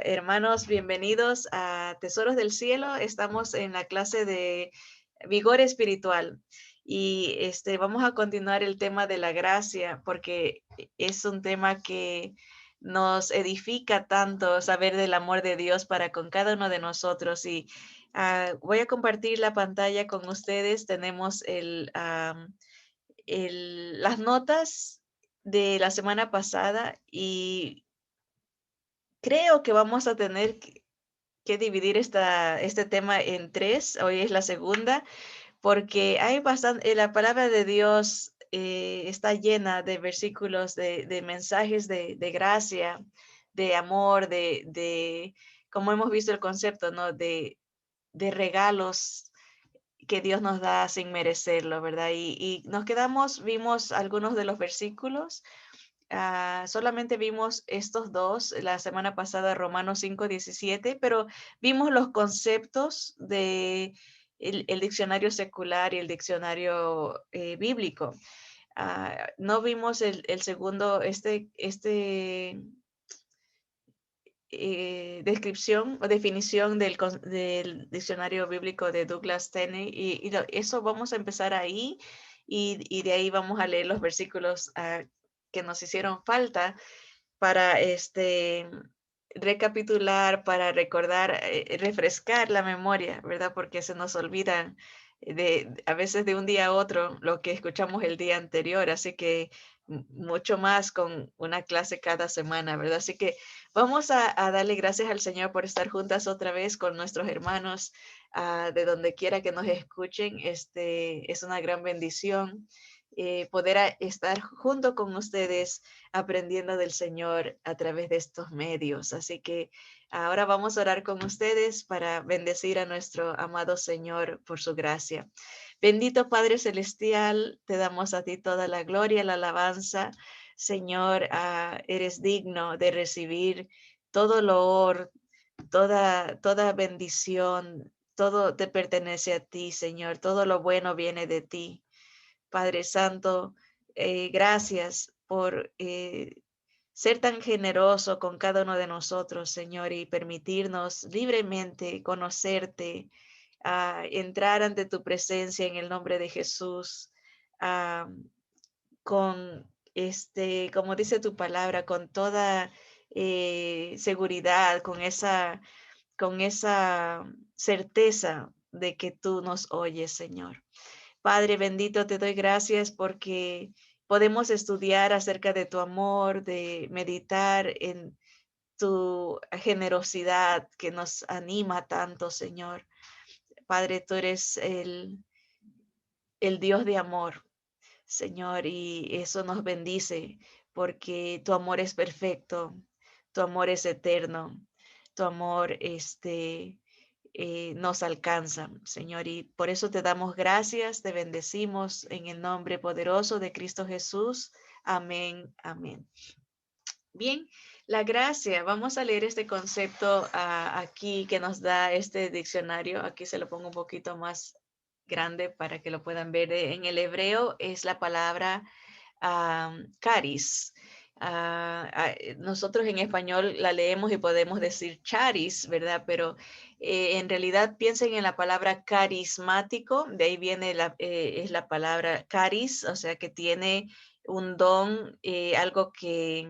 Hermanos, bienvenidos a Tesoros del Cielo. Estamos en la clase de vigor espiritual y vamos a continuar el tema de la gracia porque es un tema que nos edifica tanto saber del amor de Dios para con cada uno de nosotros. Y voy a compartir la pantalla con ustedes. Tenemos las notas de la semana pasada y creo que vamos a tener que dividir este tema en tres. Hoy es la segunda, porque hay bastante, la palabra de Dios está llena de versículos, de mensajes de gracia, de amor, como hemos visto el concepto, ¿no? De regalos que Dios nos da sin merecerlo, ¿verdad? Y vimos algunos de los versículos. Solamente vimos estos dos la semana pasada, Romanos 5:17, pero vimos los conceptos de el diccionario secular y el diccionario bíblico. No vimos el segundo, descripción o definición del diccionario bíblico de Douglas Tenney eso vamos a empezar ahí y de ahí vamos a leer los versículos que nos hicieron falta para recapitular, para recordar, refrescar la memoria, ¿verdad? Porque se nos olvidan a veces de un día a otro lo que escuchamos el día anterior, así que mucho más con una clase cada semana, ¿verdad? Así que vamos a darle gracias al Señor por estar juntas otra vez con nuestros hermanos de donde quiera que nos escuchen. Es una gran bendición poder estar junto con ustedes aprendiendo del Señor a través de estos medios. Así que ahora vamos a orar con ustedes para bendecir a nuestro amado Señor por su gracia. Bendito Padre Celestial, te damos a ti toda la gloria, la alabanza. Señor, eres digno de recibir todo loor, toda bendición, todo te pertenece a ti, Señor. Todo lo bueno viene de ti. Padre Santo, gracias por ser tan generoso con cada uno de nosotros, Señor, y permitirnos libremente conocerte, entrar ante tu presencia en el nombre de Jesús, ah, con como dice tu palabra, con toda seguridad, con esa certeza de que tú nos oyes, Señor. Padre bendito, te doy gracias porque podemos estudiar acerca de tu amor, de meditar en tu generosidad que nos anima tanto, Señor. Padre, tú eres el Dios de amor, Señor, y eso nos bendice porque tu amor es perfecto, tu amor es eterno, tu amor nos alcanza, Señor, y por eso te damos gracias, te bendecimos en el nombre poderoso de Cristo Jesús. Amén, amén. Bien, la gracia, vamos a leer este concepto aquí que nos da este diccionario. Aquí se lo pongo un poquito más grande para que lo puedan ver. En el hebreo es la palabra caris. Nosotros en español la leemos y podemos decir charis, ¿verdad? Pero en realidad piensen en la palabra carismático, de ahí viene es la palabra caris, o sea que tiene un don, algo que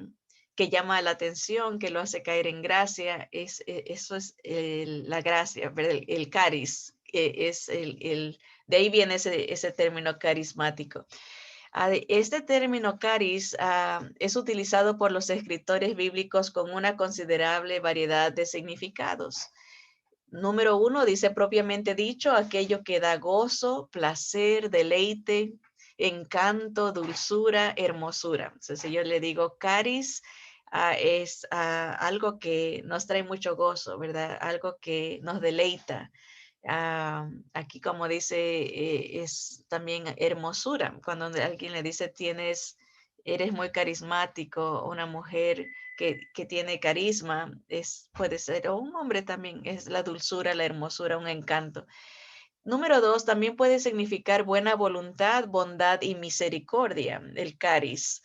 llama la atención, que lo hace caer en gracia, eso es la gracia, ¿verdad? El caris, de ahí viene ese término carismático. Este término caris es utilizado por los escritores bíblicos con una considerable variedad de significados. Número uno, dice propiamente dicho, aquello que da gozo, placer, deleite, encanto, dulzura, hermosura. Entonces, si yo le digo caris, es algo que nos trae mucho gozo, ¿verdad? Algo que nos deleita. Aquí, como dice, es también hermosura. Cuando alguien le dice, eres muy carismático, una mujer que tiene carisma, puede ser, o un hombre también, es la dulzura, la hermosura, un encanto. Número dos, también puede significar buena voluntad, bondad y misericordia, el caris.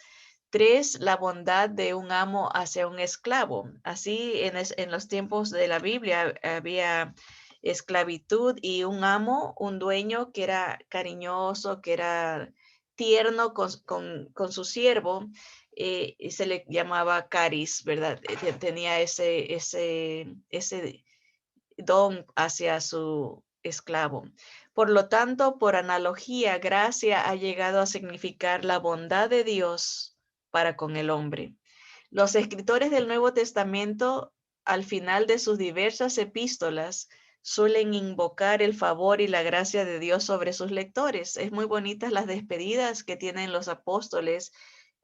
3, la bondad de un amo hacia un esclavo. Así en los tiempos de la Biblia había esclavitud y un amo, un dueño que era cariñoso, que era tierno con su siervo, y se le llamaba caris, ¿verdad? Tenía ese don hacia su esclavo. Por lo tanto, por analogía, gracia ha llegado a significar la bondad de Dios para con el hombre. Los escritores del Nuevo Testamento, al final de sus diversas epístolas, suelen invocar el favor y la gracia de Dios sobre sus lectores. Es muy bonitas las despedidas que tienen los apóstoles.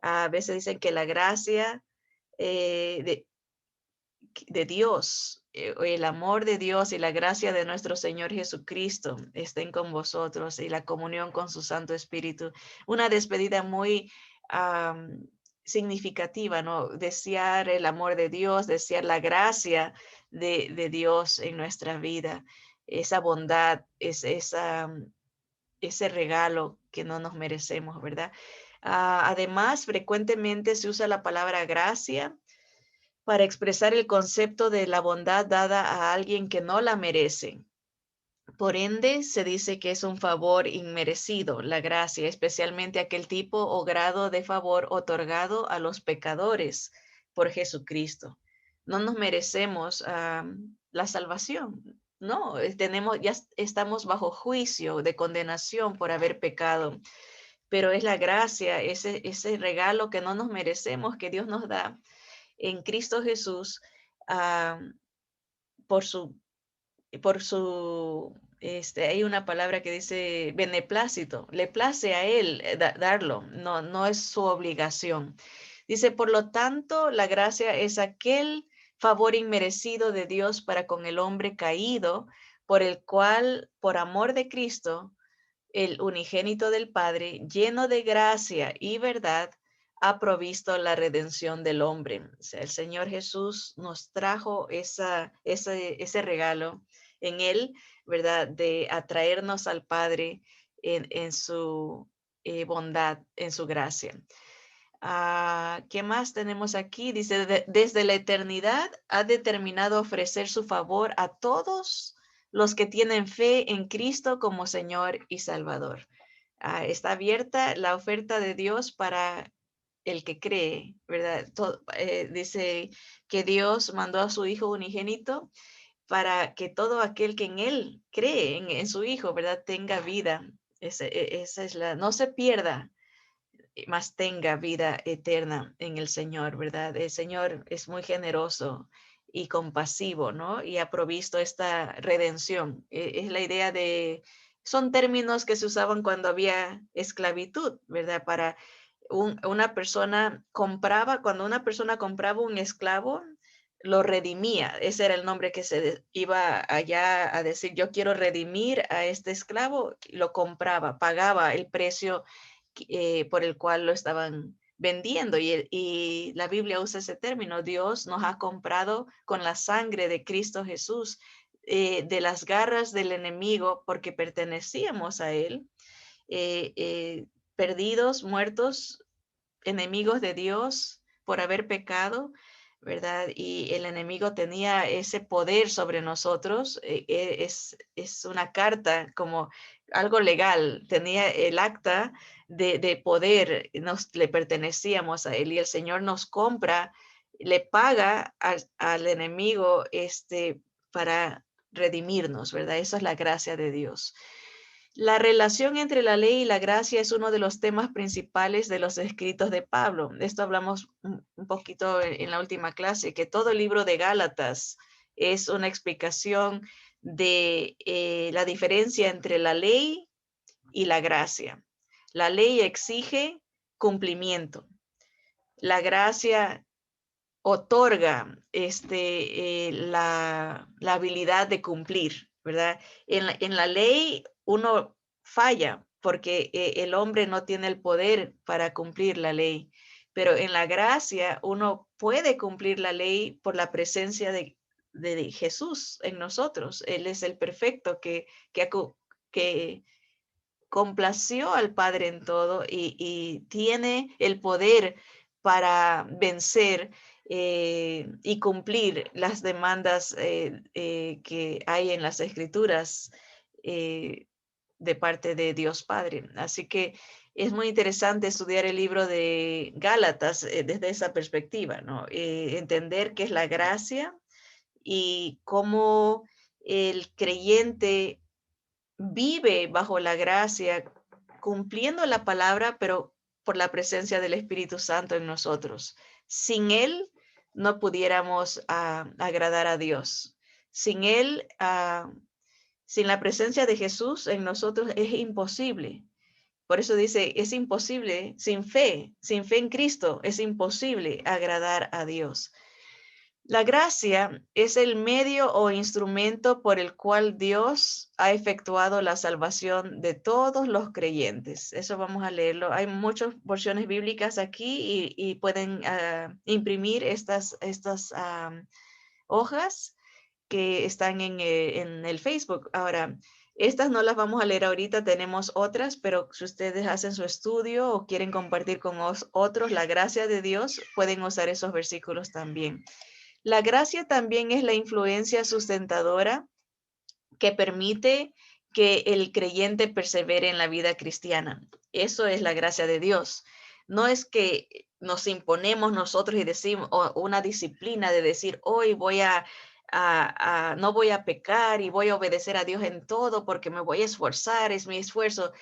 A veces dicen que la gracia de Dios, el amor de Dios y la gracia de nuestro Señor Jesucristo estén con vosotros y la comunión con su Santo Espíritu. Una despedida muy significativa, ¿no? Desear el amor de Dios, desear la gracia de Dios en nuestra vida, esa bondad, ese regalo que no nos merecemos, ¿verdad? Además, frecuentemente se usa la palabra gracia para expresar el concepto de la bondad dada a alguien que no la merece. Por ende, se dice que es un favor inmerecido, la gracia, especialmente aquel tipo o grado de favor otorgado a los pecadores por Jesucristo. No nos merecemos la salvación. No, ya estamos bajo juicio de condenación por haber pecado, pero es la gracia, ese regalo que no nos merecemos que Dios nos da en Cristo Jesús, ah, por su, hay una palabra que dice beneplácito, le place a él darlo, no es su obligación. Dice, por lo tanto, la gracia es aquel favor inmerecido de Dios para con el hombre caído, por el cual, por amor de Cristo, el unigénito del Padre, lleno de gracia y verdad, ha provisto la redención del hombre. O sea, el Señor Jesús nos trajo ese regalo en Él, ¿verdad? De atraernos al Padre en su bondad, en su gracia. ¿Qué más tenemos aquí? Dice, desde la eternidad ha determinado ofrecer su favor a todos los que tienen fe en Cristo como Señor y Salvador. Está abierta la oferta de Dios para el que cree, ¿verdad? Dice que Dios mandó a su Hijo unigénito para que todo aquel que en Él cree, en su Hijo, ¿verdad? Tenga vida. Esa es no se pierda, más tenga vida eterna en el Señor, ¿verdad? El Señor es muy generoso y compasivo, ¿no? Y ha provisto esta redención. Es la idea son términos que se usaban cuando había esclavitud, ¿verdad? Una persona cuando una persona compraba un esclavo, lo redimía. Ese era el nombre que iba allá a decir, yo quiero redimir a este esclavo, lo compraba, pagaba el precio por el cual lo estaban vendiendo. Y la Biblia usa ese término, Dios nos ha comprado con la sangre de Cristo Jesús, de las garras del enemigo, porque pertenecíamos a Él, perdidos, muertos, enemigos de Dios por haber pecado, ¿verdad? Y el enemigo tenía ese poder sobre nosotros, es una carta como algo legal, tenía el acta de poder, le pertenecíamos a él y el Señor nos compra, le paga al enemigo para redimirnos, ¿verdad? Eso es la gracia de Dios. La relación entre la ley y la gracia es uno de los temas principales de los escritos de Pablo. De esto hablamos un poquito en la última clase, que todo el libro de Gálatas es una explicación de la diferencia entre la ley y la gracia. La ley exige cumplimiento. La gracia otorga la habilidad de cumplir, ¿verdad? En la ley uno falla porque el hombre no tiene el poder para cumplir la ley, pero en la gracia uno puede cumplir la ley por la presencia de Jesús en nosotros. Él es el perfecto que complació al Padre en todo y tiene el poder para vencer y cumplir las demandas que hay en las Escrituras de parte de Dios Padre. Así que es muy interesante estudiar el libro de Gálatas desde esa perspectiva, ¿no? Entender qué es la gracia y cómo el creyente vive bajo la gracia, cumpliendo la palabra, pero por la presencia del Espíritu Santo en nosotros. Sin Él no pudiéramos agradar a Dios. Sin Él, sin la presencia de Jesús en nosotros es imposible. Por eso dice, es imposible, sin fe en Cristo, es imposible agradar a Dios. La gracia es el medio o instrumento por el cual Dios ha efectuado la salvación de todos los creyentes. Eso vamos a leerlo. Hay muchas porciones bíblicas aquí y pueden imprimir estas hojas que están en el Facebook. Ahora, estas no las vamos a leer ahorita, tenemos otras, pero si ustedes hacen su estudio o quieren compartir con otros la gracia de Dios, pueden usar esos versículos también. La gracia también es la influencia sustentadora que permite que el creyente persevere en la vida cristiana. Eso es la gracia de Dios. No es que nos imponemos nosotros y decimos una disciplina de decir, hoy no voy a pecar y voy a obedecer a Dios en todo porque me voy a esforzar, es mi esfuerzo.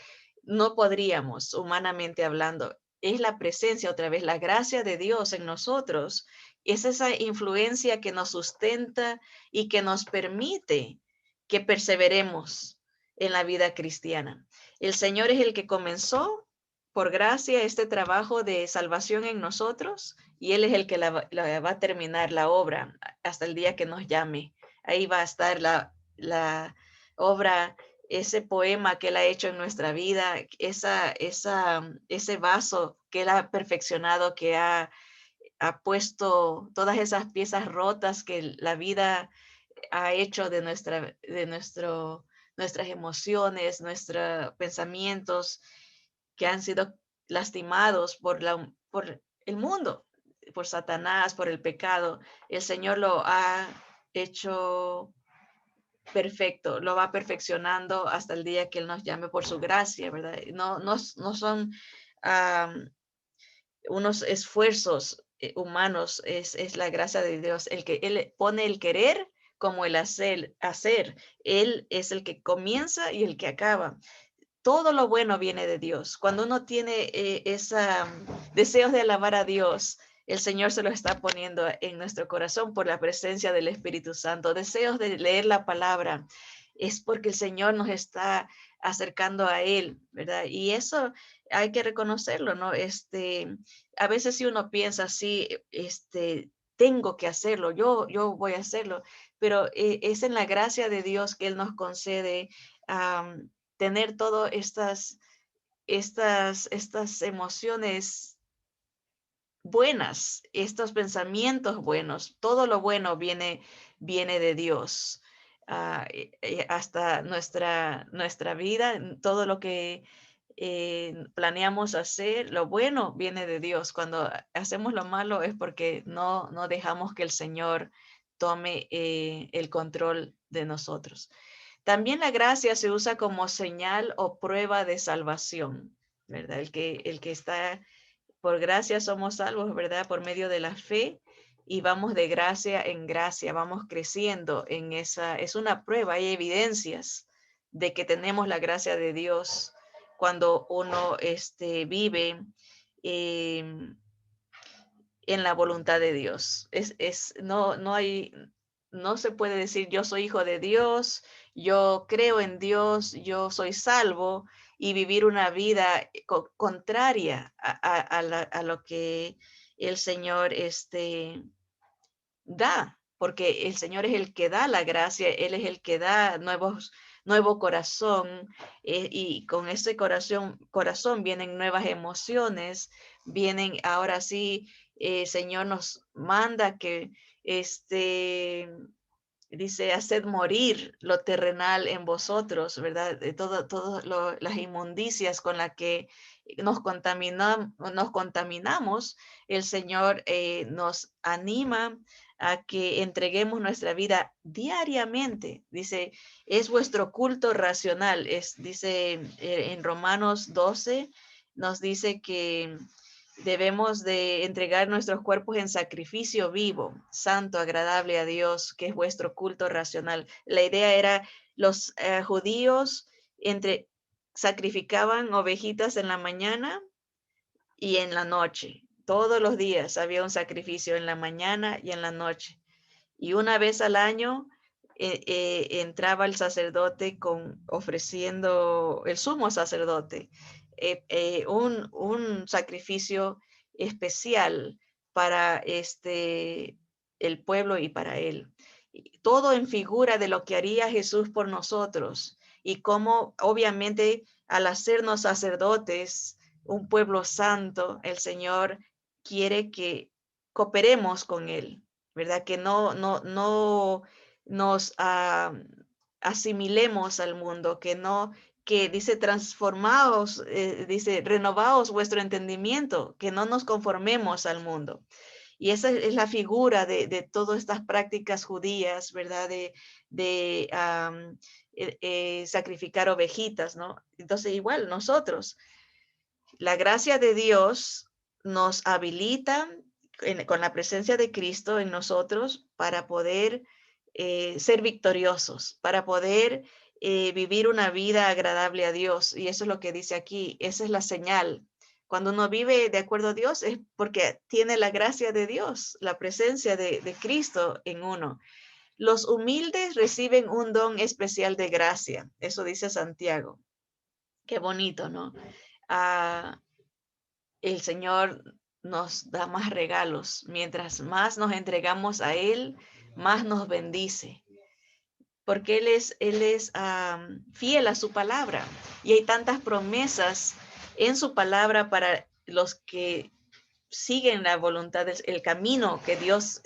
No podríamos, humanamente hablando. Es la presencia, otra vez, la gracia de Dios en nosotros. Es esa influencia que nos sustenta y que nos permite que perseveremos en la vida cristiana. El Señor es el que comenzó por gracia este trabajo de salvación en nosotros y Él es el que la va a terminar la obra hasta el día que nos llame. Ahí va a estar la obra, ese poema que Él ha hecho en nuestra vida, ese vaso que Él ha perfeccionado, que ha puesto todas esas piezas rotas que la vida ha hecho de nuestras emociones, nuestros pensamientos que han sido lastimados por el mundo, por Satanás, por el pecado. El Señor lo ha hecho perfecto, lo va perfeccionando hasta el día que Él nos llame por su gracia, ¿verdad? No son unos esfuerzos humanos, es la gracia de Dios, el que Él pone el querer como el hacer. Él es el que comienza y el que acaba. Todo lo bueno viene de Dios. Cuando uno tiene deseos de alabar a Dios, el Señor se lo está poniendo en nuestro corazón por la presencia del Espíritu Santo. Deseos de leer la palabra, es porque el Señor nos está acercando a Él, ¿verdad? Y eso hay que reconocerlo, ¿no? A veces si uno piensa así, tengo que hacerlo, yo voy a hacerlo, pero es en la gracia de Dios que Él nos concede tener todas estas emociones buenas, estos pensamientos buenos, todo lo bueno viene de Dios. Hasta nuestra vida, todo lo que planeamos hacer, lo bueno viene de Dios. Cuando hacemos lo malo es porque no dejamos que el Señor tome el control de nosotros. También la gracia se usa como señal o prueba de salvación, ¿verdad? El que está por gracia somos salvos, ¿verdad? Por medio de la fe y vamos de gracia en gracia, vamos creciendo en es una prueba, hay evidencias de que tenemos la gracia de Dios cuando uno vive em, en la voluntad de Dios. No se puede decir yo soy hijo de Dios, yo creo en Dios, yo soy salvo y vivir una vida contraria a lo que el Señor da, porque el Señor es el que da la gracia, Él es el que da nuevo corazón y con ese corazón vienen nuevas emociones, vienen ahora sí, Señor nos manda que dice, haced morir lo terrenal en vosotros, ¿verdad? De las inmundicias con las que nos contaminamos, el Señor nos anima a que entreguemos nuestra vida diariamente. Dice, es vuestro culto racional. Dice en Romanos 12, nos dice que debemos de entregar nuestros cuerpos en sacrificio vivo, santo, agradable a Dios, que es vuestro culto racional. La idea era los judíos sacrificaban ovejitas en la mañana y en la noche. Todos los días había un sacrificio en la mañana y en la noche. Y una vez al año entraba el sacerdote ofreciendo, el sumo sacerdote, un sacrificio especial para el pueblo y para él. Todo en figura de lo que haría Jesús por nosotros y cómo obviamente al hacernos sacerdotes, un pueblo santo, el Señor quiere que cooperemos con él, ¿verdad? Que no nos asimilemos al mundo, que dice transformaos, dice renovaos vuestro entendimiento, que no nos conformemos al mundo. Y esa es la figura de todas estas prácticas judías, ¿verdad? De sacrificar ovejitas, ¿no? Entonces igual nosotros, la gracia de Dios nos habilita con la presencia de Cristo en nosotros para poder ser victoriosos, para poder vivir una vida agradable a Dios. Y eso es lo que dice aquí, esa es la señal. Cuando uno vive de acuerdo a Dios es porque tiene la gracia de Dios, la presencia de Cristo en uno. Los humildes reciben un don especial de gracia. Eso dice Santiago. Qué bonito, ¿no? Ah, el Señor nos da más regalos. Mientras más nos entregamos a Él, más nos bendice. Porque Él es fiel a su palabra. Y hay tantas promesas en su palabra para los que siguen la voluntad, el camino que Dios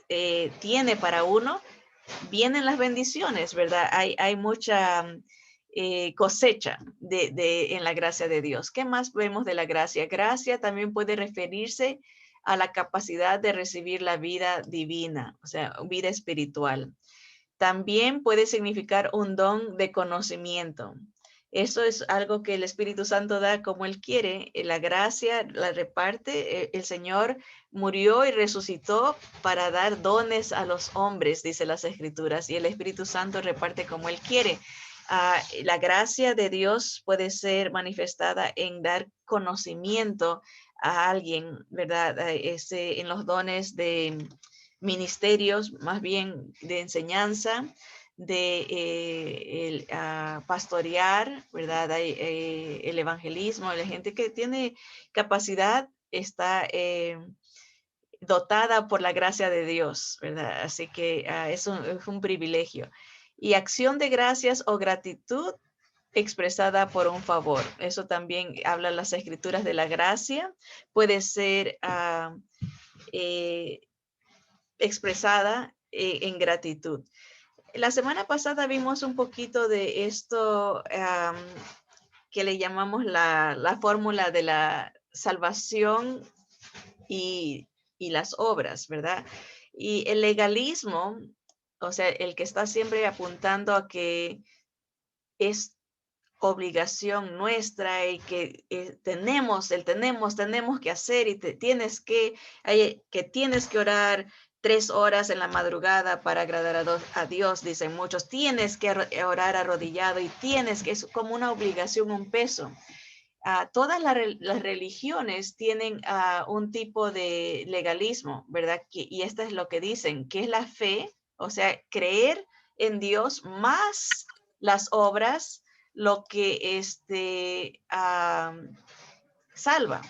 tiene para uno. Vienen las bendiciones, ¿verdad? Hay mucha cosecha en la gracia de Dios. ¿Qué más vemos de la gracia? Gracia también puede referirse a la capacidad de recibir la vida divina, o sea, vida espiritual. También puede significar un don de conocimiento. Eso es algo que el Espíritu Santo da como Él quiere. La gracia la reparte. El Señor murió y resucitó para dar dones a los hombres, dice las Escrituras, y el Espíritu Santo reparte como Él quiere. La gracia de Dios puede ser manifestada en dar conocimiento a alguien, ¿verdad? En los dones de ministerios, más bien de enseñanza, de pastorear, ¿verdad? El evangelismo, la gente que tiene capacidad está dotada por la gracia de Dios, ¿verdad? Así que es un privilegio. Y acción de gracias o gratitud expresada por un favor. Eso también habla las escrituras de la gracia. Puede ser expresada en gratitud. La semana pasada vimos un poquito de esto que le llamamos la fórmula de la salvación y las obras, ¿verdad? Y el legalismo, o sea, el que está siempre apuntando a que es obligación nuestra y que tenemos que hacer y tienes que orar 3 horas en la madrugada para agradar a Dios, dicen muchos, tienes que orar arrodillado y es como una obligación, un peso. Todas las religiones tienen un tipo de legalismo, ¿verdad? Y esto es lo que dicen, que es la fe, o sea, creer en Dios más las obras, lo que salva.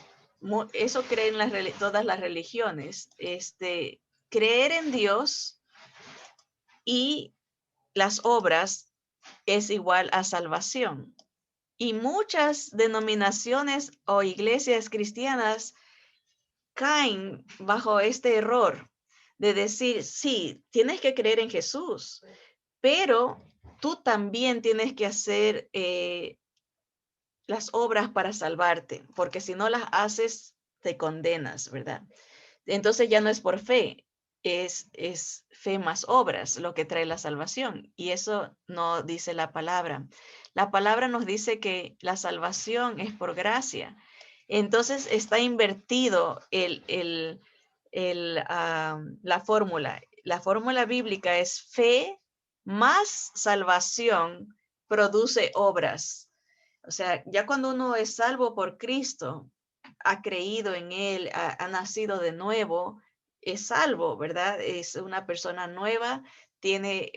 Eso creen todas las religiones. Creer en Dios y las obras es igual a salvación. Y muchas denominaciones o iglesias cristianas caen bajo este error de decir, sí, tienes que creer en Jesús, pero tú también tienes que hacer las obras para salvarte, porque si no las haces, te condenas, ¿verdad? Entonces ya no es por fe, es fe más obras lo que trae la salvación. Y eso no dice la palabra. La palabra nos dice que la salvación es por gracia. Entonces está invertido la fórmula. La fórmula bíblica es fe más salvación produce obras. O sea, ya cuando uno es salvo por Cristo, ha creído en Él, ha nacido de nuevo, es salvo, ¿verdad? Es una persona nueva, tiene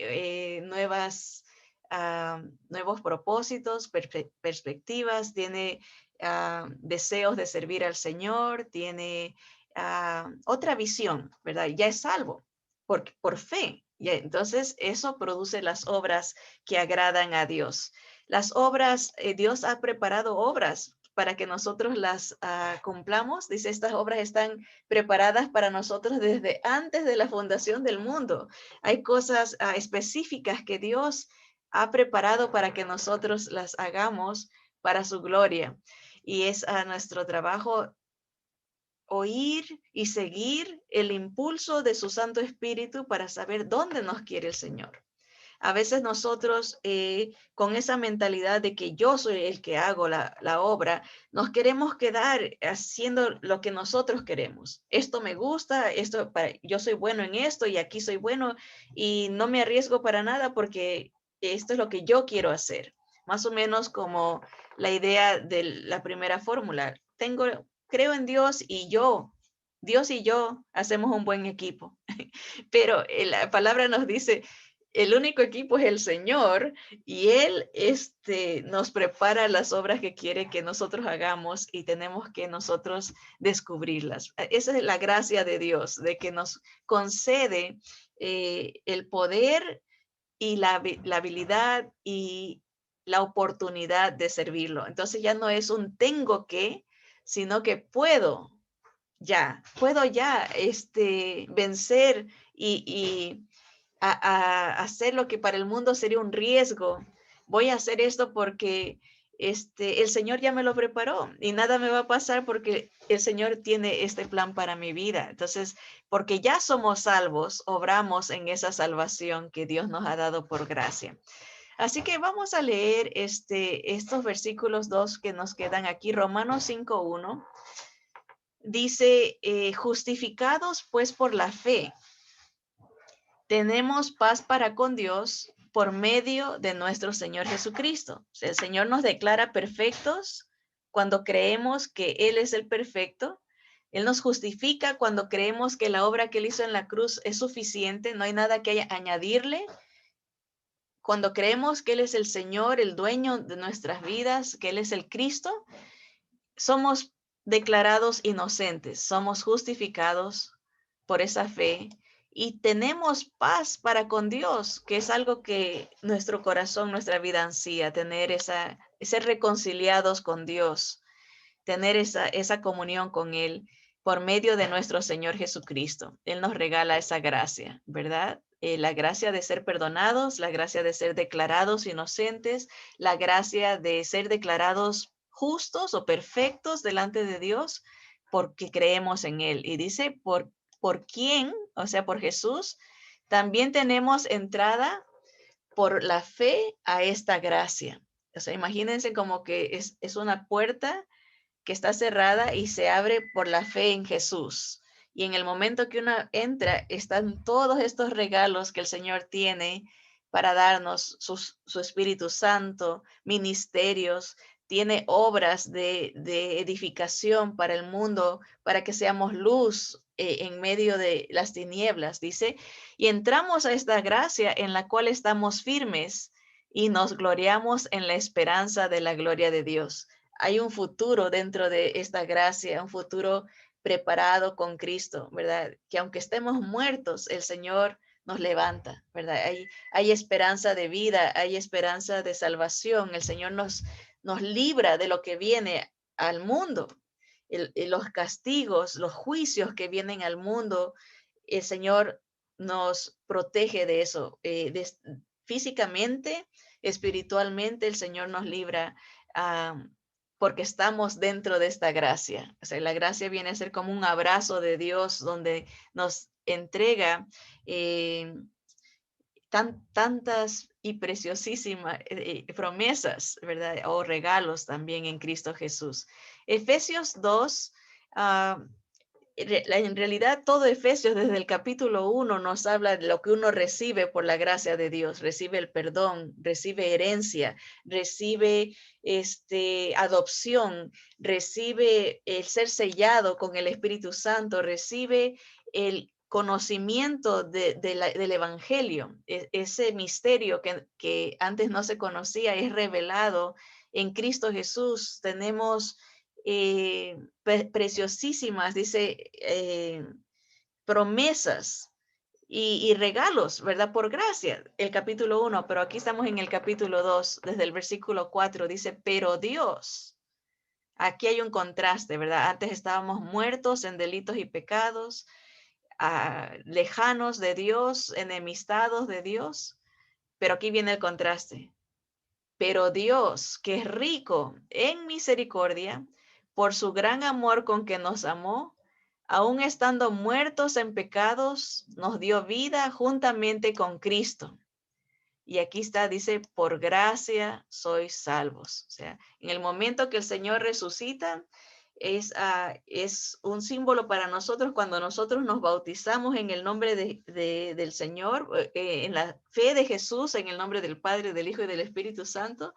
nuevos propósitos, perspectivas, tiene deseos de servir al Señor, tiene otra visión, ¿verdad? Ya es salvo por fe. Ya, entonces, eso produce las obras que agradan a Dios. Las obras, Dios ha preparado obras para que nosotros las cumplamos. Dice, estas obras están preparadas para nosotros desde antes de la fundación del mundo. Hay cosas específicas que Dios ha preparado para que nosotros las hagamos para su gloria. Y es a nuestro trabajo oír y seguir el impulso de su Santo Espíritu para saber dónde nos quiere el Señor. A veces nosotros con esa mentalidad de que yo soy el que hago la obra, nos queremos quedar haciendo lo que nosotros queremos. Esto me gusta, yo soy bueno en esto y aquí soy bueno y no me arriesgo para nada porque esto es lo que yo quiero hacer. Más o menos como la idea de la primera fórmula. Creo en Dios Dios y yo hacemos un buen equipo. Pero la palabra nos dice, el único equipo es el Señor y Él nos prepara las obras que quiere que nosotros hagamos y tenemos que nosotros descubrirlas. Esa es la gracia de Dios, de que nos concede el poder y la habilidad y la oportunidad de servirlo. Entonces ya no es un tengo que, sino que puedo ya vencer y hacer lo que para el mundo sería un riesgo. Voy a hacer esto porque el Señor ya me lo preparó y nada me va a pasar porque el Señor tiene este plan para mi vida. Entonces, porque ya somos salvos, obramos en esa salvación que Dios nos ha dado por gracia. Así que vamos a leer estos versículos 2 que nos quedan aquí, Romanos 5:1. Dice, justificados pues por la fe tenemos paz para con Dios por medio de nuestro Señor Jesucristo. O sea, el Señor nos declara perfectos cuando creemos que Él es el perfecto. Él nos justifica cuando creemos que la obra que Él hizo en la cruz es suficiente, no hay nada que añadirle. Cuando creemos que Él es el Señor, el dueño de nuestras vidas, que Él es el Cristo, somos declarados inocentes, somos justificados por esa fe y tenemos paz para con Dios, que es algo que nuestro corazón, nuestra vida ansía, ser reconciliados con Dios, tener esa comunión con Él por medio de nuestro Señor Jesucristo. Él nos regala esa gracia, ¿verdad? La gracia de ser perdonados, la gracia de ser declarados inocentes, la gracia de ser declarados justos o perfectos delante de Dios porque creemos en Él. Y dice, por quién, o sea, por Jesús, también tenemos entrada por la fe a esta gracia. O sea, imagínense como que es una puerta que está cerrada y se abre por la fe en Jesús. Y en el momento que uno entra, están todos estos regalos que el Señor tiene para darnos su Espíritu Santo, ministerios, tiene obras de edificación para el mundo, para que seamos luz en medio de las tinieblas, dice, y entramos a esta gracia en la cual estamos firmes y nos gloriamos en la esperanza de la gloria de Dios. Hay un futuro dentro de esta gracia, un futuro preparado con Cristo, ¿verdad? Que aunque estemos muertos, el Señor nos levanta, ¿verdad? Hay esperanza de vida, hay esperanza de salvación. El Señor nos libra de lo que viene al mundo. Los castigos, los juicios que vienen al mundo, el Señor nos protege de eso, físicamente, espiritualmente, el Señor nos libra porque estamos dentro de esta gracia. O sea, la gracia viene a ser como un abrazo de Dios donde nos entrega tantas y preciosísimas promesas, ¿verdad? O regalos también en Cristo Jesús. Efesios 2, en realidad todo Efesios desde el capítulo 1 nos habla de lo que uno recibe por la gracia de Dios, recibe el perdón, recibe herencia, recibe adopción, recibe el ser sellado con el Espíritu Santo, recibe el conocimiento del Evangelio, ese misterio que antes no se conocía es revelado en Cristo Jesús. Tenemos preciosísimas, dice, promesas y regalos, ¿verdad? Por gracia, el capítulo 1, pero aquí estamos en el capítulo 2, desde el versículo 4, dice, pero Dios, aquí hay un contraste, ¿verdad? Antes estábamos muertos en delitos y pecados, lejanos de Dios, enemistados de Dios, pero aquí viene el contraste. Pero Dios, que es rico en misericordia, por su gran amor con que nos amó, aun estando muertos en pecados, nos dio vida juntamente con Cristo. Y aquí está, dice, por gracia sois salvos. O sea, en el momento que el Señor resucita, es un símbolo para nosotros cuando nosotros nos bautizamos en el nombre del Señor, en la fe de Jesús, en el nombre del Padre, del Hijo y del Espíritu Santo.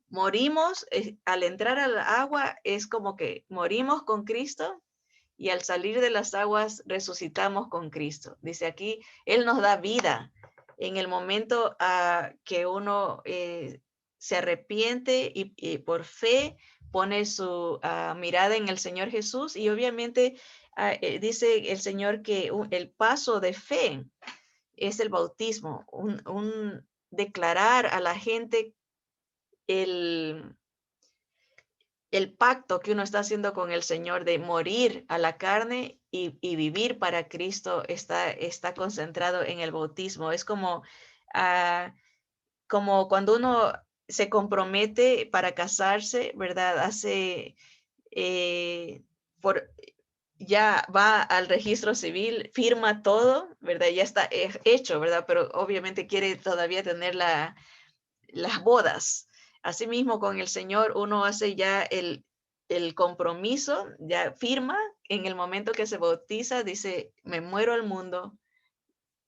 Morimos, al entrar al agua es como que morimos con Cristo y al salir de las aguas resucitamos con Cristo. Dice aquí, Él nos da vida en el momento que uno se arrepiente y por fe pone su mirada en el Señor Jesús y obviamente dice el Señor que el paso de fe es el bautismo, un declarar a la gente el, el pacto que uno está haciendo con el Señor de morir a la carne y vivir para Cristo está concentrado en el bautismo. Es como cuando uno se compromete para casarse, ¿verdad? Eh, por, ya va al registro civil, firma todo, ¿verdad? Ya está hecho, ¿verdad? Pero obviamente quiere todavía tener las bodas. Asimismo, con el Señor uno hace ya el compromiso, ya firma en el momento que se bautiza, dice, me muero al mundo,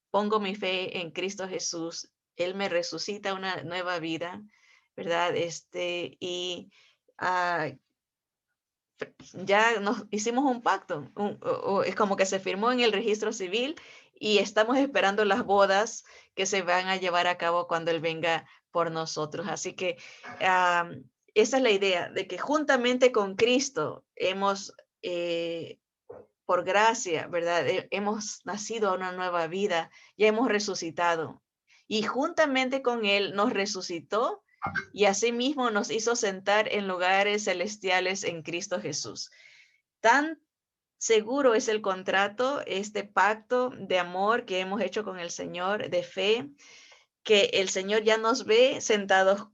pongo mi fe en Cristo Jesús, Él me resucita una nueva vida, ¿verdad? Y uh, ya nos hicimos un pacto, es como que se firmó en el registro civil y estamos esperando las bodas que se van a llevar a cabo cuando Él venga por nosotros. Así que esa es la idea, de que juntamente con Cristo hemos, por gracia, ¿verdad? Hemos nacido a una nueva vida, ya hemos resucitado. Y juntamente con Él nos resucitó y asimismo nos hizo sentar en lugares celestiales en Cristo Jesús. Tan seguro es el contrato, este pacto de amor que hemos hecho con el Señor, de fe, que el Señor ya nos ve sentados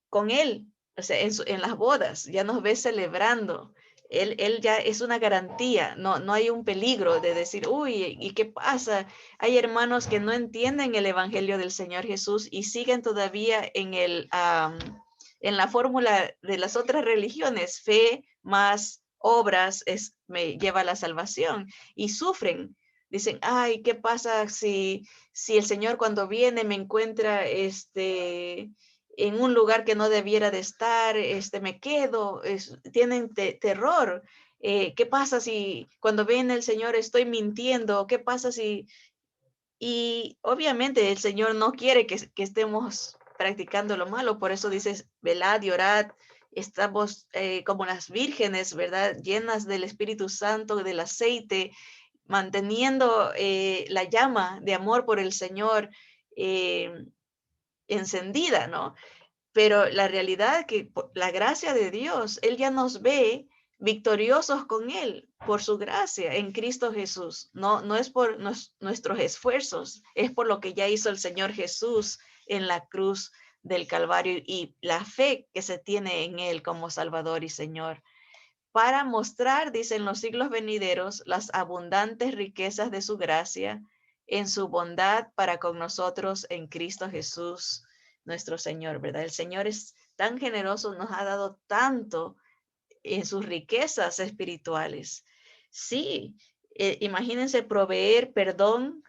con Él, o sea, en las bodas, ya nos ve celebrando. Él ya es una garantía, no hay un peligro de decir, uy, ¿y qué pasa? Hay hermanos que no entienden el Evangelio del Señor Jesús y siguen todavía en la fórmula de las otras religiones, fe más obras me lleva a la salvación y sufren. Dicen, ay, ¿qué pasa si el Señor cuando viene me encuentra en un lugar que no debiera de estar, me quedo, tienen terror? ¿Qué pasa si cuando viene el Señor estoy mintiendo? ¿Qué pasa si? Y obviamente el Señor no quiere que estemos practicando lo malo, por eso dices, velad y orad, estamos como las vírgenes, ¿verdad? Llenas del Espíritu Santo, del aceite, manteniendo la llama de amor por el Señor encendida, ¿no? Pero la realidad es que por la gracia de Dios, Él ya nos ve victoriosos con Él por su gracia en Cristo Jesús. No es por nuestros esfuerzos, es por lo que ya hizo el Señor Jesús en la cruz del Calvario y la fe que se tiene en Él como Salvador y Señor, para mostrar, dice, en los siglos venideros, las abundantes riquezas de su gracia en su bondad para con nosotros en Cristo Jesús, nuestro Señor, ¿verdad? El Señor es tan generoso, nos ha dado tanto en sus riquezas espirituales. Sí, imagínense proveer perdón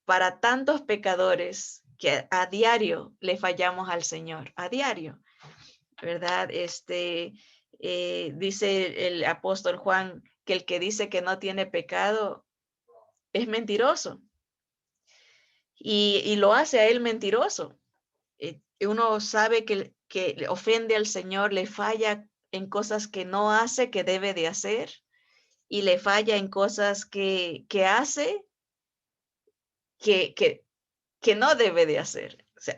para tantos pecadores que a diario le fallamos al Señor, a diario, ¿verdad? Dice el apóstol Juan que el que dice que no tiene pecado es mentiroso y lo hace a él mentiroso. Uno sabe que le ofende al Señor, le falla en cosas que no hace, que debe de hacer, y le falla en cosas que hace que, que, que no debe de hacer. O sea,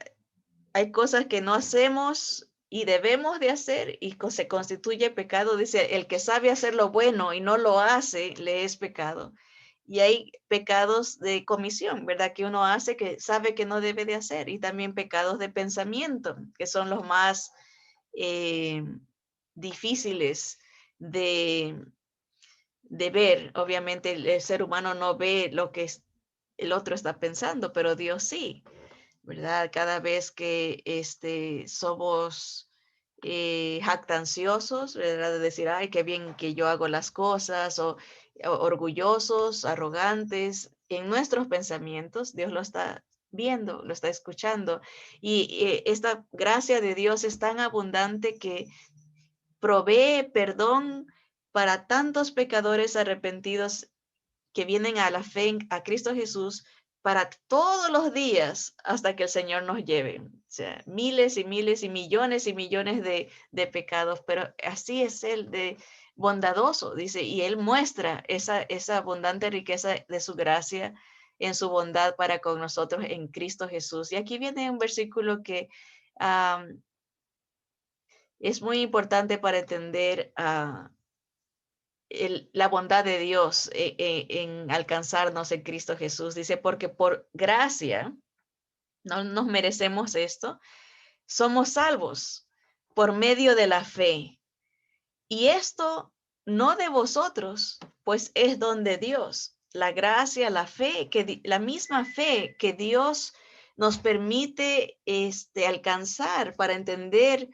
hay cosas que no hacemos y debemos de hacer y se constituye pecado. Dice, el que sabe hacer lo bueno y no lo hace, le es pecado. Y hay pecados de comisión, ¿verdad? Que uno hace que sabe que no debe de hacer. Y también pecados de pensamiento, que son los más eh, difíciles de, de ver. Obviamente el ser humano no ve lo que el otro está pensando, pero Dios sí, ¿verdad? Cada vez que somos jactanciosos, ¿verdad? De decir, ay, qué bien que yo hago las cosas, o orgullosos, arrogantes, en nuestros pensamientos, Dios lo está viendo, lo está escuchando. Y esta gracia de Dios es tan abundante que provee perdón para tantos pecadores arrepentidos que vienen a la fe a Cristo Jesús para todos los días hasta que el Señor nos lleve. O sea, miles y miles y millones de pecados, pero así es Él de bondadoso, dice, y Él muestra esa abundante riqueza de su gracia en su bondad para con nosotros en Cristo Jesús. Y aquí viene un versículo que es muy importante para entender la bondad de Dios en alcanzarnos en Cristo Jesús. Dice, porque por gracia, no nos merecemos esto, somos salvos por medio de la fe. Y esto no de vosotros, pues es don de Dios. La gracia, la fe, la misma fe que Dios nos permite alcanzar para entender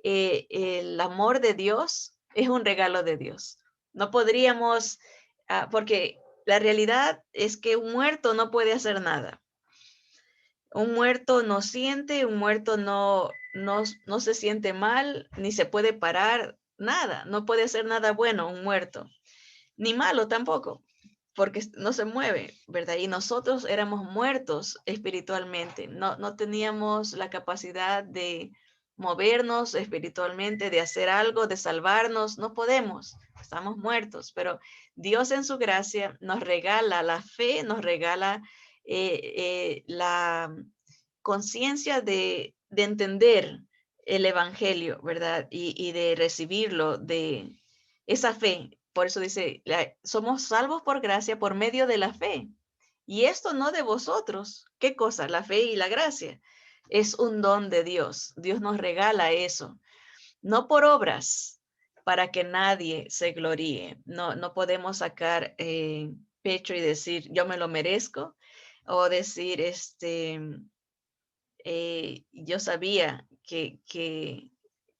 el amor de Dios, es un regalo de Dios. No podríamos, porque la realidad es que un muerto no puede hacer nada. Un muerto no siente, un muerto no se siente mal, ni se puede parar, nada, no puede hacer nada bueno un muerto, ni malo tampoco, porque no se mueve, ¿verdad? Y nosotros éramos muertos espiritualmente, no teníamos la capacidad de movernos espiritualmente, de hacer algo, de salvarnos, no podemos, estamos muertos, pero Dios en su gracia nos regala la fe, nos regala la conciencia de entender el Evangelio, ¿verdad? Y de recibirlo, de esa fe. Por eso dice, somos salvos por gracia por medio de la fe. Y esto no de vosotros. ¿Qué cosa? La fe y la gracia. Es un don de Dios. Dios nos regala eso. No por obras, para que nadie se gloríe. No podemos sacar pecho y decir, yo me lo merezco. O decir, yo sabía que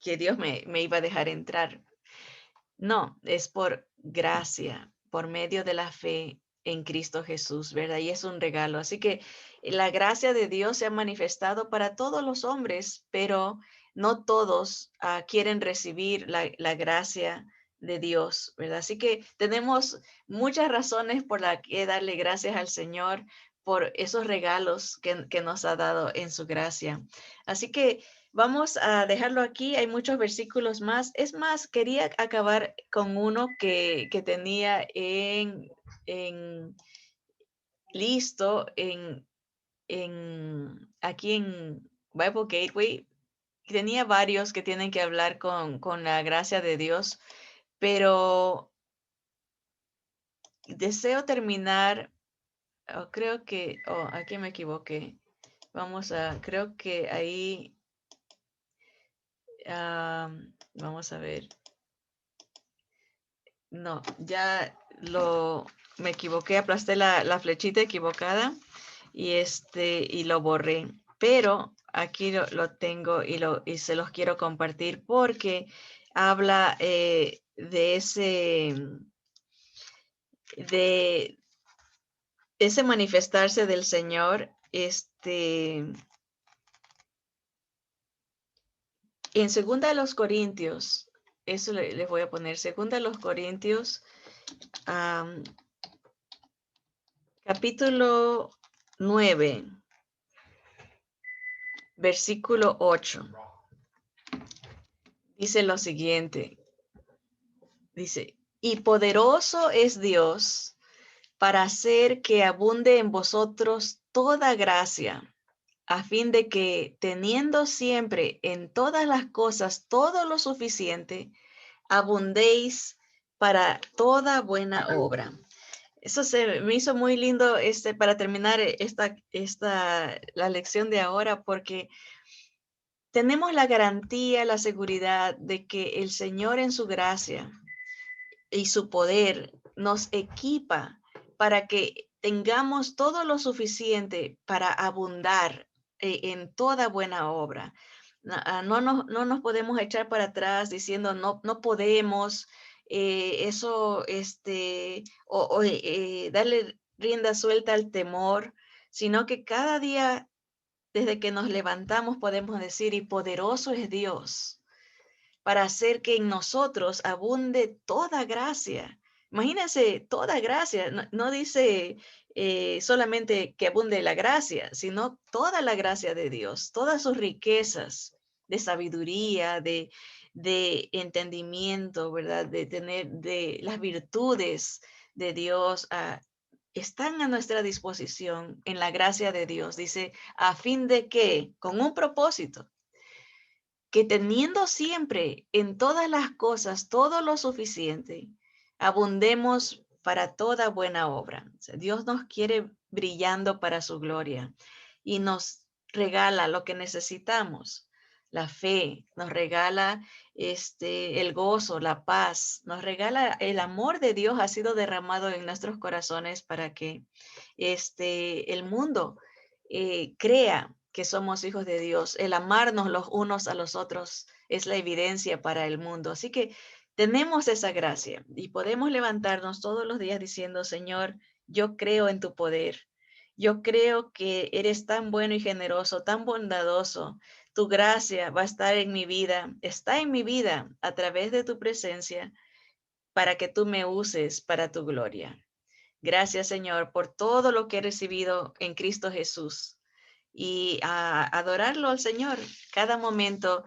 Dios me iba a dejar entrar. No, es por gracia, por medio de la fe en Cristo Jesús, ¿verdad? Y es un regalo. Así que la gracia de Dios se ha manifestado para todos los hombres, pero no todos quieren recibir la gracia de Dios, ¿verdad? Así que tenemos muchas razones por las que darle gracias al Señor por esos regalos que nos ha dado en su gracia. Así que vamos a dejarlo aquí, hay muchos versículos más. Es más, quería acabar con uno que tenía en listo aquí en Bible Gateway. Tenía varios que tienen que hablar con la gracia de Dios, pero deseo terminar, creo que, aquí me equivoqué. Creo que ahí, vamos a ver. No, me equivoqué, aplasté la flechita equivocada y lo borré. Pero aquí lo tengo y se los quiero compartir porque habla de ese manifestarse del Señor, en segunda de los Corintios, eso les voy a poner, segunda de los Corintios, capítulo 9, versículo 8. Dice lo siguiente, dice, y poderoso es Dios para hacer que abunde en vosotros toda gracia, a fin de que, teniendo siempre en todas las cosas todo lo suficiente, abundéis para toda buena obra. Eso se me hizo muy lindo para terminar la lección de ahora, porque tenemos la garantía, la seguridad de que el Señor en su gracia y su poder nos equipa para que tengamos todo lo suficiente para abundar en toda buena obra. No nos podemos echar para atrás diciendo no podemos, darle rienda suelta al temor, sino que cada día desde que nos levantamos podemos decir, y poderoso es Dios para hacer que en nosotros abunde toda gracia. Imagínense, toda gracia, no dice solamente que abunde la gracia, sino toda la gracia de Dios, todas sus riquezas de sabiduría, de entendimiento, ¿verdad? De las virtudes de Dios, están a nuestra disposición en la gracia de Dios. Dice, a fin de que, con un propósito, que teniendo siempre en todas las cosas todo lo suficiente, abundemos para toda buena obra. O sea, Dios nos quiere brillando para su gloria y nos regala lo que necesitamos. La fe, nos regala el gozo, la paz, nos regala el amor de Dios ha sido derramado en nuestros corazones para que el mundo crea que somos hijos de Dios. El amarnos los unos a los otros es la evidencia para el mundo. Así que tenemos esa gracia y podemos levantarnos todos los días diciendo, Señor, yo creo en tu poder. Yo creo que eres tan bueno y generoso, tan bondadoso. Tu gracia va a estar en mi vida, está en mi vida a través de tu presencia para que tú me uses para tu gloria. Gracias, Señor, por todo lo que he recibido en Cristo Jesús y a adorarlo al Señor cada momento,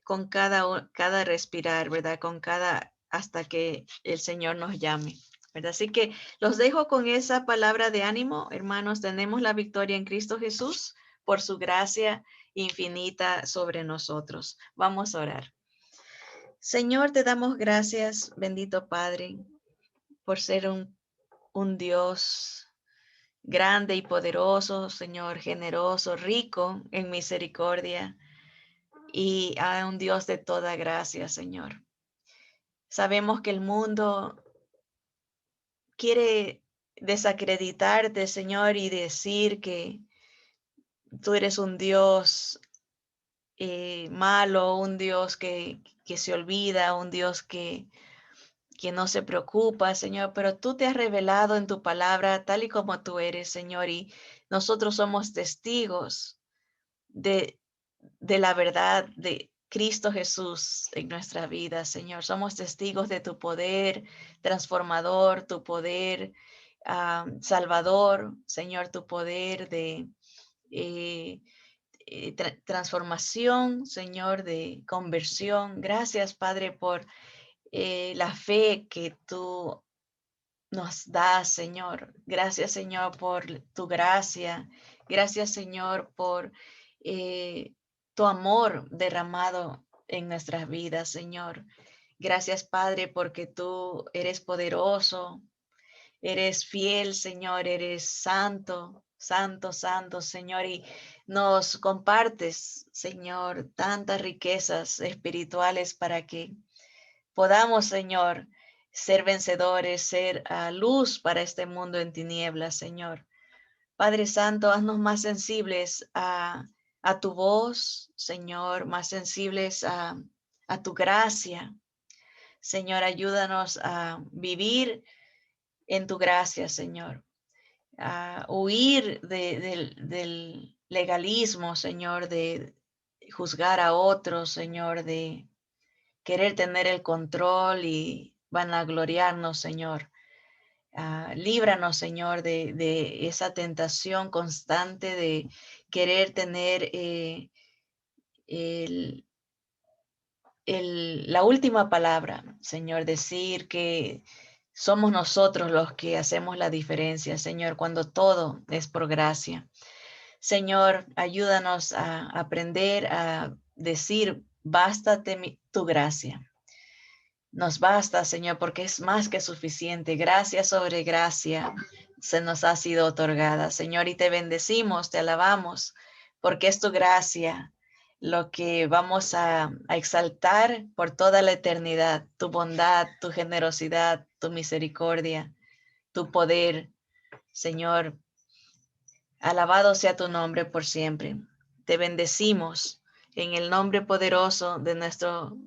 con cada respirar, ¿verdad? Hasta que el Señor nos llame, ¿verdad? Así que los dejo con esa palabra de ánimo, hermanos. Tenemos la victoria en Cristo Jesús por su gracia infinita sobre nosotros. Vamos a orar. Señor, te damos gracias, bendito Padre, por ser un Dios grande y poderoso, Señor, generoso, rico en misericordia y a un Dios de toda gracia, Señor. Sabemos que el mundo quiere desacreditarte, Señor, y decir que tú eres un Dios malo, un Dios que se olvida, un Dios que no se preocupa, Señor, pero tú te has revelado en tu palabra tal y como tú eres, Señor, y nosotros somos testigos de, de la verdad de Cristo Jesús en nuestra vida, Señor. Somos testigos de tu poder transformador, tu poder salvador, Señor, tu poder de eh, transformación, Señor, de conversión. Gracias, Padre, por la fe que tú nos das, Señor. Gracias, Señor, por tu gracia. Gracias, Señor, por tu amor derramado en nuestras vidas, Señor. Gracias, Padre, porque tú eres poderoso, eres fiel, Señor, eres santo, santo, santo, Señor, y nos compartes, Señor, tantas riquezas espirituales para que podamos, Señor, ser vencedores, ser luz para este mundo en tinieblas, Señor. Padre Santo, haznos más sensibles a tu voz, Señor, más sensibles a tu gracia. Señor, ayúdanos a vivir en tu gracia, Señor, a huir del legalismo, Señor, de juzgar a otros, Señor, de querer tener el control y vanagloriarnos, Señor. Líbranos, Señor, de esa tentación constante de querer tener el, la última palabra, Señor, decir que somos nosotros los que hacemos la diferencia, Señor, cuando todo es por gracia. Señor, ayúdanos a aprender a decir, bástate tu gracia. Nos basta, Señor, porque es más que suficiente. Gracia sobre gracia se nos ha sido otorgada, Señor, y te bendecimos, te alabamos, porque es tu gracia lo que vamos a exaltar por toda la eternidad, tu bondad, tu generosidad, tu misericordia, tu poder, Señor. Alabado sea tu nombre por siempre. Te bendecimos en el nombre poderoso de nuestro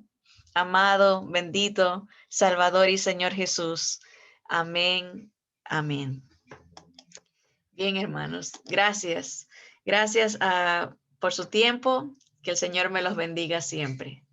amado, bendito Salvador y Señor Jesús. Amén. Amén. Bien, hermanos, gracias. Gracias por su tiempo. Que el Señor me los bendiga siempre.